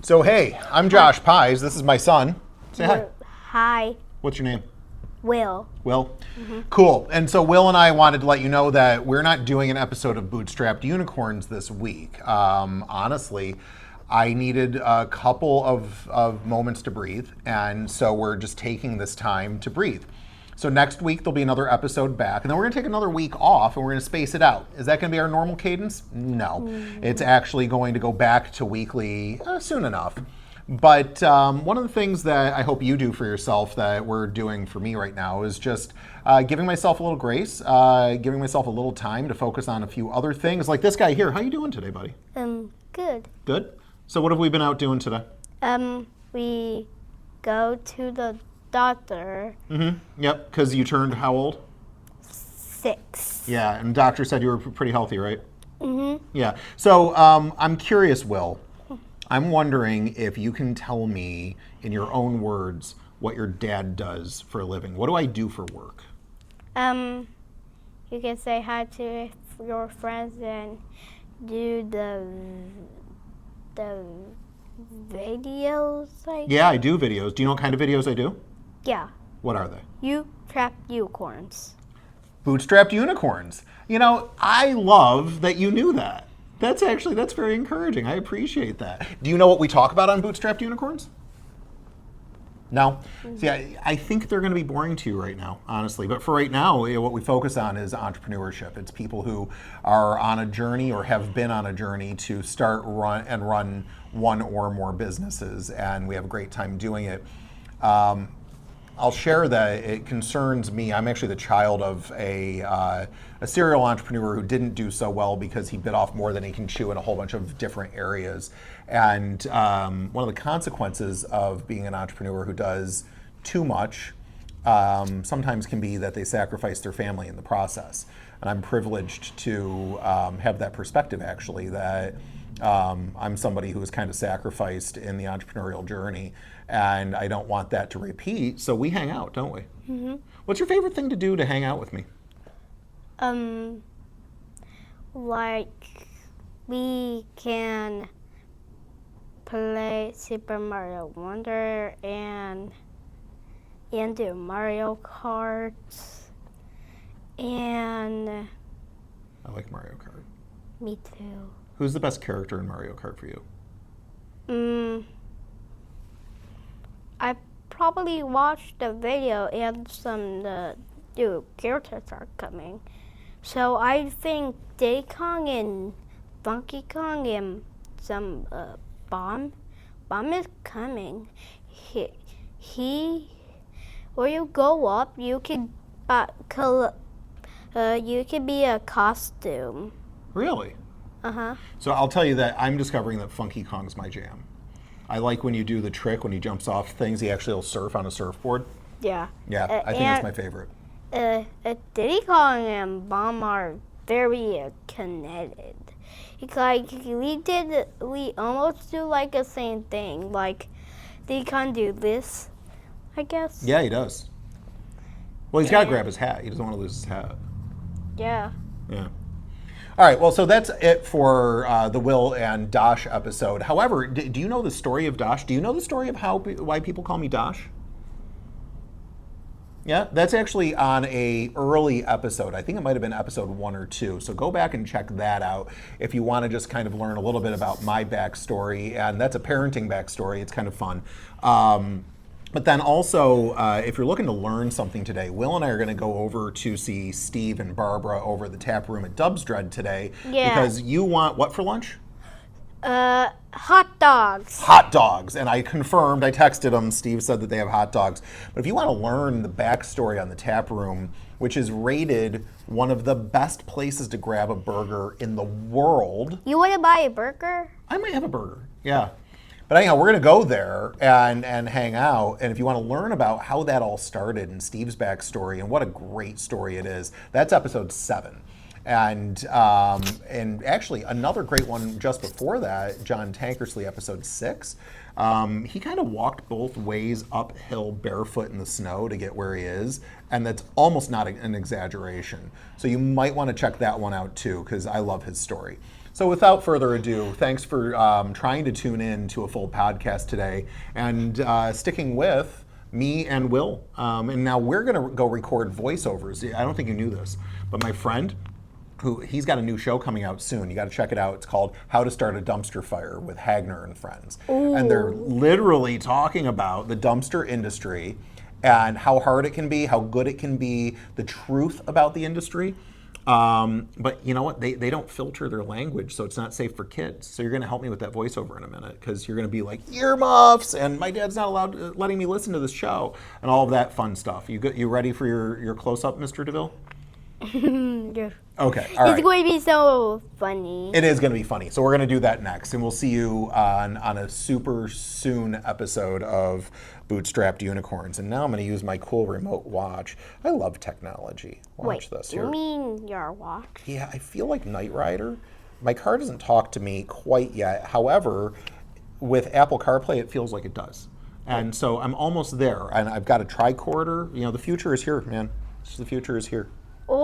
So hey, I'm Josh Pies. This is my son. Say hi. Hi, What's your name? Will. Will? Cool. And so Will and I wanted to let you know that we're not doing an episode of Bootstrapped Unicorns this week. Honestly, I needed a couple of moments to breathe, and so we're just taking this time to breathe. So next week there'll be another episode back, and then we're going to take another week off, and we're going to space it out. Is that going to be our normal cadence? No. It's actually going to go back to weekly soon enough. But one of the things that I hope you do for yourself that we're doing for me right now is just giving myself a little grace, giving myself a little time to focus on a few other things. Like this guy here. How you doing today, buddy? Good. Good? So what have we been out doing today? We go to the doctor. Yep, because you turned how old? 6. Yeah, and the doctor said you were pretty healthy, right? Yeah. So I'm curious, Will. I'm wondering if you can tell me in your own words what your dad does for a living. What do I do for work? You can say hi to your friends and do the videos. Yeah, I do videos. Do you know what kind of videos I do? Yeah. What are they? You trap unicorns. Bootstrapped Unicorns. You know, I love that you knew that. That's very encouraging. I appreciate that. Do you know what we talk about on Bootstrapped Unicorns? No? See, I think they're going to be boring to you right now, honestly. But for right now, what we focus on is entrepreneurship. It's people who are on a journey or have been on a journey to start, run one or more businesses. And we have a great time doing it. I'll share that it concerns me. I'm actually the child of a serial entrepreneur who didn't do so well because he bit off more than he can chew in a whole bunch of different areas. And one of the consequences of being an entrepreneur who does too much sometimes can be that they sacrifice their family in the process. And I'm privileged to have that perspective, actually, that I'm somebody who was kind of sacrificed in the entrepreneurial journey, and I don't want that to repeat. So we hang out, don't we? What's your favorite thing to do to hang out with me? Like we can play Super Mario Wonder and do Mario Kart, and I like Mario Kart. Me too. Who's the best character in Mario Kart for you? I probably watched the video and some new characters are coming. So I think Diddy Kong and Funky Kong and some Bomb is coming. He where you go up, you can be a costume. Really? Uh-huh. So I'll tell you that I'm discovering that Funky Kong's my jam. I like when you do the trick, when he jumps off things, he actually will surf on a surfboard. Yeah. Yeah, I think that's my favorite. Diddy Kong and Bomb are very connected. It's like we almost do like the same thing. Like Diddy Kong do this, I guess. Yeah, he does. Well, he's got to grab his hat. He doesn't want to lose his hat. Yeah. Yeah. All right, well, so that's it for the Will and Dosh episode. However, do you know the story of Dosh? Do you know the story of why people call me Dosh? Yeah, that's actually on a early episode. I think it might have been episode 1 or 2. So go back and check that out if you want to just kind of learn a little bit about my backstory. And that's a parenting backstory. It's kind of fun. But then also, if you're looking to learn something today, Will and I are going to go over to see Steve and Barbara over at the tap room at Dub's Dread today. Yeah. Because you want what for lunch? Hot dogs. Hot dogs. And I confirmed, I texted them, Steve said that they have hot dogs. But if you want to learn the backstory on the tap room, which is rated one of the best places to grab a burger in the world. You want to buy a burger? I might have a burger, yeah. But anyhow, we're going to go there and hang out. And if you want to learn about how that all started and Steve's backstory and what a great story it is, that's episode 7. And actually another great one just before that, John Tankersley, episode 6. He kind of walked both ways uphill barefoot in the snow to get where he is, and that's almost not an exaggeration. So you might want to check that one out too, because I love his story. So without further ado, thanks for trying to tune in to a full podcast today and sticking with me and Will. And now we're going to go record voiceovers. I don't think you knew this, but my friend, he's got a new show coming out soon. You got to check it out. It's called How to Start a Dumpster Fire with Hagner and Friends. Ooh. And they're literally talking about the dumpster industry and how hard it can be, how good it can be, the truth about the industry. But you know what? They don't filter their language, so it's not safe for kids. So you're going to help me with that voiceover in a minute, because you're going to be like, earmuffs, and my dad's not letting me listen to this show, and all of that fun stuff. You ready for your close-up, Mr. DeVille? Yeah. Okay, all right. It's going to be so funny. It is going to be funny. So we're going to do that next, and we'll see you on a super soon episode of Bootstrapped Unicorns. And now I'm going to use my cool remote watch. I love technology. Watch this here. You mean your watch? Yeah, I feel like Knight Rider. My car doesn't talk to me quite yet. However, with Apple CarPlay, it feels like it does. And so I'm almost there. And I've got a tricorder. You know, the future is here, man. The future is here.